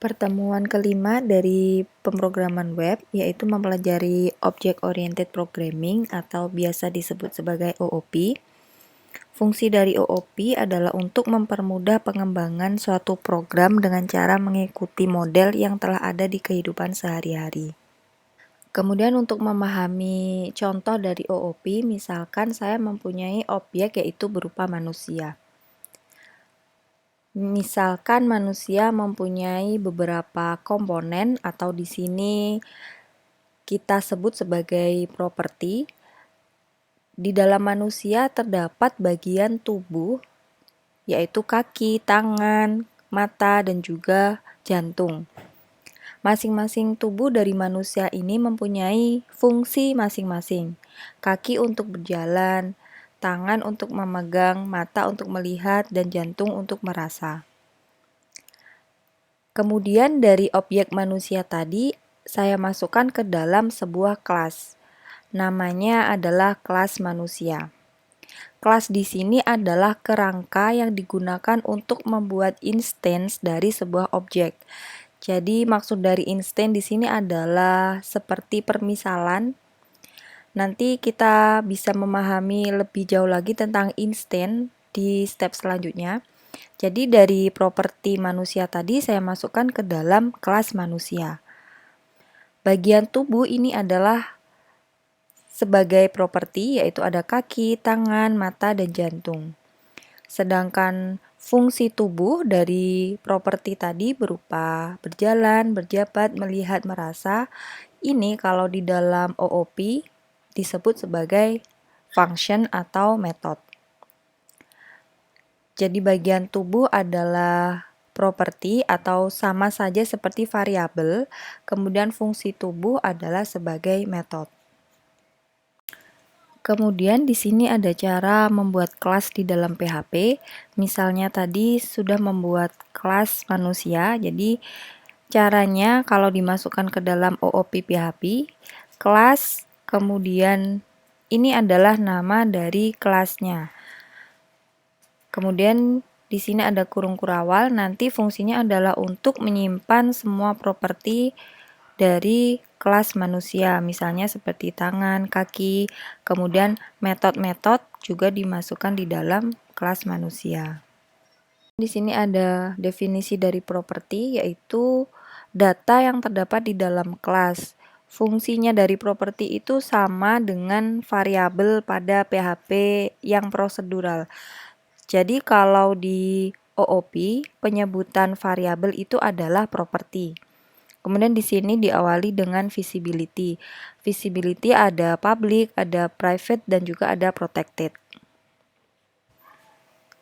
Pertemuan kelima dari pemrograman web yaitu mempelajari Object Oriented Programming atau biasa disebut sebagai OOP. Fungsi dari OOP adalah untuk mempermudah pengembangan suatu program dengan cara mengikuti model yang telah ada di kehidupan sehari-hari. Kemudian untuk memahami contoh dari OOP, misalkan saya mempunyai objek yaitu berupa manusia. Misalkan manusia mempunyai beberapa komponen atau di sini kita sebut sebagai properti. Di dalam manusia terdapat bagian tubuh yaitu kaki, tangan, mata, dan juga jantung. Masing-masing tubuh dari manusia ini mempunyai fungsi masing-masing. Kaki untuk berjalan, tangan untuk memegang, mata untuk melihat, dan jantung untuk merasa. Kemudian dari objek manusia tadi, saya masukkan ke dalam sebuah kelas. Namanya adalah kelas manusia. Kelas di sini adalah kerangka yang digunakan untuk membuat instance dari sebuah objek. Jadi maksud dari instance di sini adalah seperti permisalan. Nanti kita bisa memahami lebih jauh lagi tentang instance di step selanjutnya. Jadi dari properti manusia tadi saya masukkan ke dalam kelas manusia. Bagian tubuh ini adalah sebagai properti yaitu ada kaki, tangan, mata, dan jantung. Sedangkan fungsi tubuh dari properti tadi berupa berjalan, berjabat, melihat, merasa. Ini kalau di dalam OOP disebut sebagai function atau method. Jadi bagian tubuh adalah properti atau sama saja seperti variabel, kemudian fungsi tubuh adalah sebagai metode. Kemudian di sini ada cara membuat kelas di dalam PHP. Misalnya tadi sudah membuat kelas manusia, jadi caranya kalau dimasukkan ke dalam OOP PHP, kelas, kemudian ini adalah nama dari kelasnya. Kemudian di sini ada kurung kurawal, nanti fungsinya adalah untuk menyimpan semua properti dari kelas manusia, misalnya seperti tangan, kaki, kemudian metode-metode juga dimasukkan di dalam kelas manusia. Di sini ada definisi dari properti, yaitu data yang terdapat di dalam kelas. Fungsinya dari properti itu sama dengan variabel pada PHP yang prosedural. Jadi kalau di OOP, penyebutan variabel itu adalah properti. Kemudian di sini diawali dengan visibility. Visibility ada public, ada private, dan juga ada protected.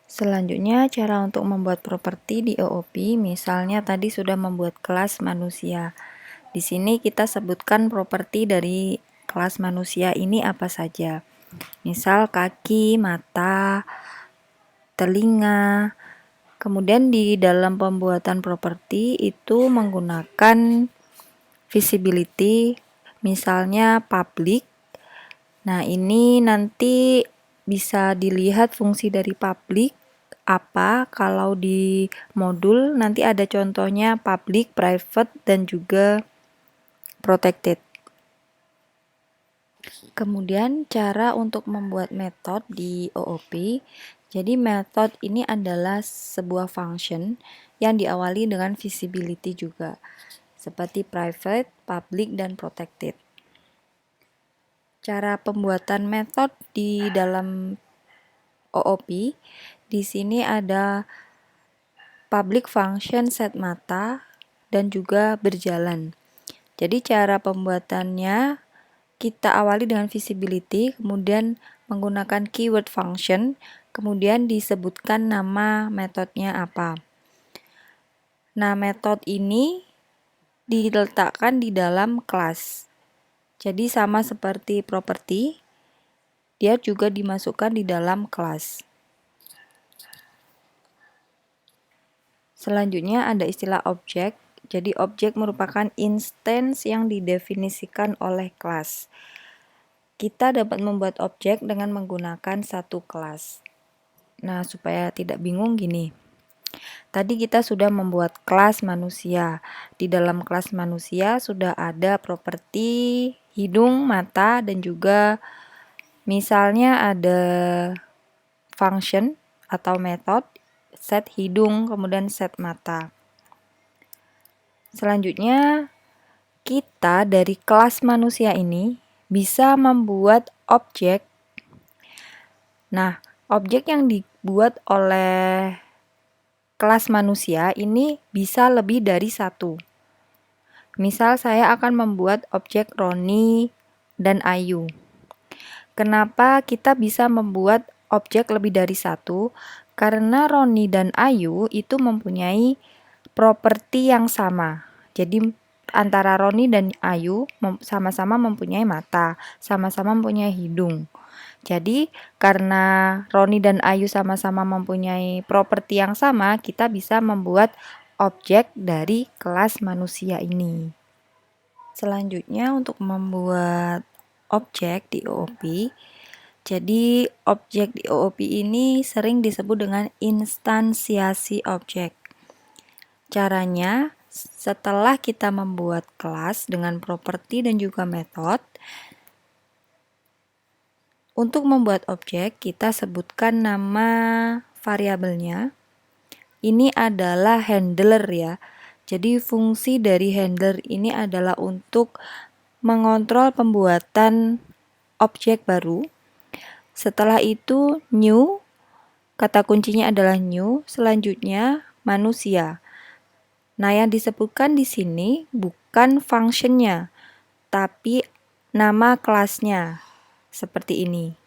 Selanjutnya cara untuk membuat properti di OOP, misalnya tadi sudah membuat kelas manusia. Di sini kita sebutkan properti dari kelas manusia ini apa saja. Misal kaki, mata, telinga. Kemudian di dalam pembuatan properti itu menggunakan visibility, misalnya public. Nah, ini nanti bisa dilihat fungsi dari public apa. Kalau di modul nanti ada contohnya public, private, dan juga protected. Kemudian cara untuk membuat metode di OOP. Jadi metode ini adalah sebuah function yang diawali dengan visibility juga, seperti private, public, dan protected. Cara pembuatan metode di dalam OOP, di sini ada public function set mata dan juga berjalan. Jadi cara pembuatannya kita awali dengan visibility, kemudian menggunakan keyword function, kemudian disebutkan nama metodenya apa. Nah, metode ini diletakkan di dalam kelas. Jadi sama seperti properti, dia juga dimasukkan di dalam kelas. Selanjutnya ada istilah objek. Jadi objek merupakan instance yang didefinisikan oleh kelas. Kita dapat membuat objek dengan menggunakan satu kelas. Nah, supaya tidak bingung gini. Tadi kita sudah membuat kelas manusia. Di dalam kelas manusia sudah ada properti hidung, mata, dan juga misalnya ada function atau method, set hidung, kemudian set mata. Selanjutnya, kita dari kelas manusia ini bisa membuat objek. Nah, objek yang dibuat oleh kelas manusia ini bisa lebih dari satu. Misal saya akan membuat objek Roni dan Ayu. Kenapa kita bisa membuat objek lebih dari satu? Karena Roni dan Ayu itu mempunyai properti yang sama. Jadi antara Roni dan Ayu sama-sama mempunyai mata, sama-sama mempunyai hidung. Jadi karena Roni dan Ayu sama-sama mempunyai properti yang sama, kita bisa membuat objek dari kelas manusia ini. Selanjutnya untuk membuat objek di OOP. Jadi objek di OOP ini sering disebut dengan instansiasi objek. Caranya, setelah kita membuat kelas dengan properti dan juga metode, untuk membuat objek, kita sebutkan nama variabelnya. Ini adalah handler ya. Jadi fungsi dari handler ini adalah untuk mengontrol pembuatan objek baru. Setelah itu new, kata kuncinya adalah new. Selanjutnya manusia. Nah, yang disebutkan di sini bukan functionnya, tapi nama kelasnya. Seperti ini.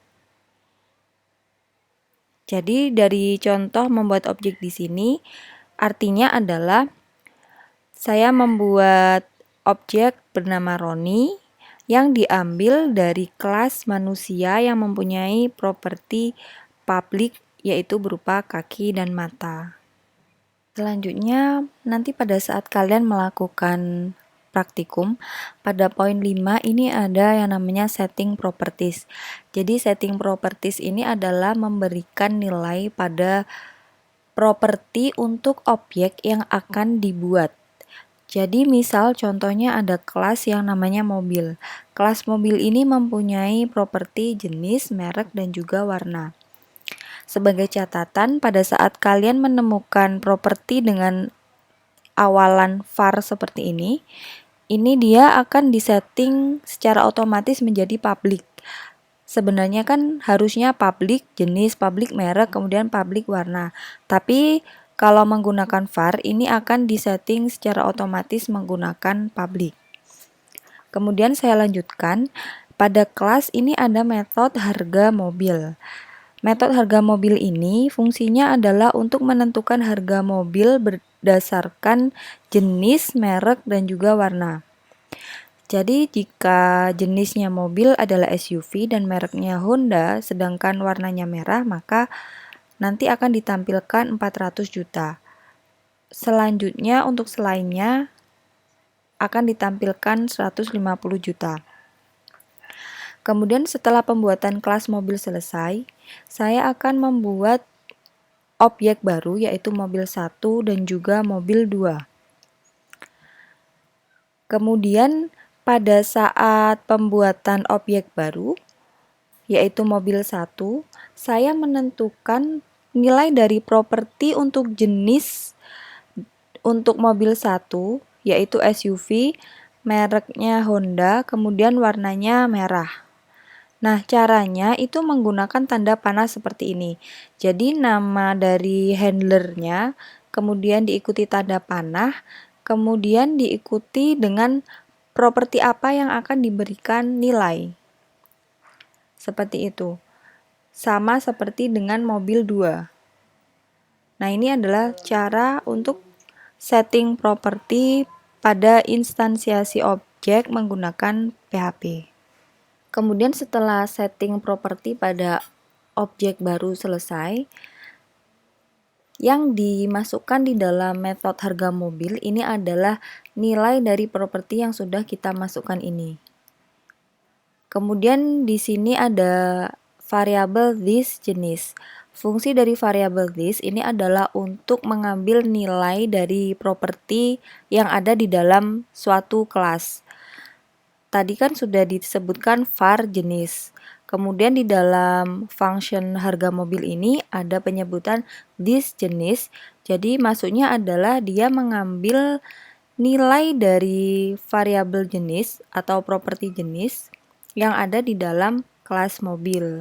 Jadi dari contoh membuat objek di sini artinya adalah saya membuat objek bernama Roni yang diambil dari kelas manusia yang mempunyai properti public yaitu berupa kaki dan mata. Selanjutnya nanti pada saat kalian melakukan praktikum, pada poin 5 ini ada yang namanya setting properties. Jadi setting properties ini adalah memberikan nilai pada properti untuk objek yang akan dibuat. Jadi misal contohnya ada kelas yang namanya mobil. Kelas mobil ini mempunyai properti jenis, merek, dan juga warna. Sebagai catatan, pada saat kalian menemukan properti dengan awalan var seperti ini dia akan disetting secara otomatis menjadi public. Sebenarnya kan harusnya public jenis, public merek, kemudian public warna. Tapi kalau menggunakan var ini akan disetting secara otomatis menggunakan public. Kemudian saya lanjutkan, pada kelas ini ada metode harga mobil. Metode harga mobil ini fungsinya adalah untuk menentukan harga mobil berdasarkan jenis, merek, dan juga warna. Jadi jika jenisnya mobil adalah SUV dan mereknya Honda, sedangkan warnanya merah, maka nanti akan ditampilkan 400 juta. Selanjutnya untuk selainnya akan ditampilkan 150 juta. Kemudian setelah pembuatan kelas mobil selesai, saya akan membuat objek baru yaitu mobil 1 dan juga mobil 2. Kemudian pada saat pembuatan objek baru yaitu mobil 1, saya menentukan nilai dari properti untuk jenis untuk mobil 1 yaitu SUV, mereknya Honda, kemudian warnanya merah. Nah, caranya itu menggunakan tanda panah seperti ini. Jadi nama dari handlernya, kemudian diikuti tanda panah, kemudian diikuti dengan properti apa yang akan diberikan nilai. Seperti itu. Sama seperti dengan mobil 2. Nah, ini adalah cara untuk setting properti pada instansiasi objek menggunakan PHP. Kemudian setelah setting properti pada objek baru selesai, yang dimasukkan di dalam metode harga mobil ini adalah nilai dari properti yang sudah kita masukkan ini. Kemudian di sini ada variabel this jenis. Fungsi dari variabel this ini adalah untuk mengambil nilai dari properti yang ada di dalam suatu kelas. Tadi kan sudah disebutkan var jenis. Kemudian di dalam function harga mobil ini ada penyebutan this jenis. Jadi maksudnya adalah dia mengambil nilai dari variabel jenis atau properti jenis yang ada di dalam kelas mobil.